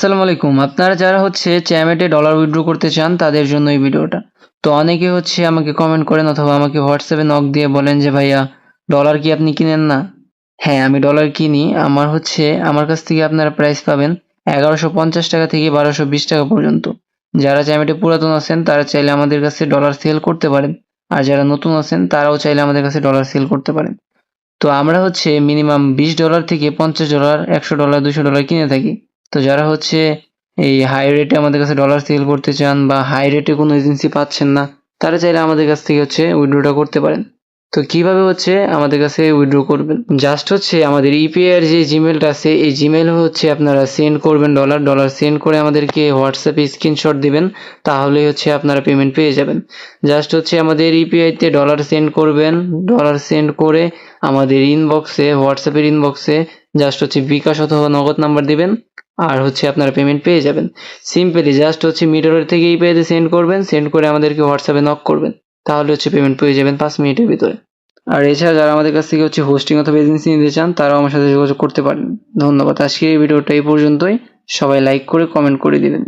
আসসালামু আলাইকুম। আপনারা যারা চ্যামেটে ডলার উইথড্র করতে চান তাদের জন্য এই ভিডিওটা। তো অনেকে আমাকে কমেন্ট করেন অথবা আমাকে হোয়াটসঅ্যাপে নক দিয়ে বলেন যে ভাইয়া ডলার কি আপনি কিনেন না? হ্যাঁ, আমি ডলার কিনি। আমার কাছ থেকে আপনারা প্রাইস পাবেন 1150 টাকা থেকে 1220 টাকা পর্যন্ত। যারা চ্যামেটে পুরাতন আছেন তারা চাইলে আমাদের কাছে ডলার সেল করতে পারেন। আর যারা নতুন আছেন তারাও চাইলে আমাদের কাছে ডলার সেল করতে পারেন। তো আমরা মিনিমাম $20 থেকে $50, $100, $200 কিনে থাকি। তো যারা এই হাই রেটে আমাদের কাছে ডলার সেল করতে চান বা হাই রেটে কোনো এজেন্সি পাচ্ছেন না, তারা চাইলে আমাদের কাছ থেকে উইথড্রটা করতে পারেন। তো কিভাবে আমাদের কাছে উইথড্র করবেন? জাস্ট আমাদের ইউপিআই এর যে জিমেলটা আছে এই জিমেলে আপনারা সেন্ড করবেন ডলার সেন্ড করে আমাদেরকে হোয়াটসঅ্যাপে স্ক্রিনশট দিবেন, তাহলেই আপনারা পেমেন্ট পেয়ে যাবেন। জাস্ট আমাদের ইউপিআই তে ডলার সেন্ড করবেন, ডলার সেন্ড করে আমাদের ইনবক্সে হোয়াটসঅ্যাপের ইনবক্সে জাস্ট বিকাশ অথবা নগদ নাম্বার দিবেন আর আপনারা পেমেন্ট পেয়ে যাবেন। সিম্পলি জাস্ট মিডলের থেকে ইউপিআই তে সেন্ড করবেন, সেন্ড করে আমাদেরকে হোয়াটসঅ্যাপে নক করবেন, তাহলে পেমেন্ট পেয়ে যাবেন 5 মিনিটের ভিতরে। আর এছাড়া যারা আমাদের কাছ থেকে হোস্টিং অথবা এজেন্সি নিতে চান তারাও আমার সাথে যোগাযোগ করতে পারেন। ধন্যবাদ। আজকের এই ভিডিওটা এই পর্যন্তই। সবাই লাইক করে কমেন্ট করে দিবেন।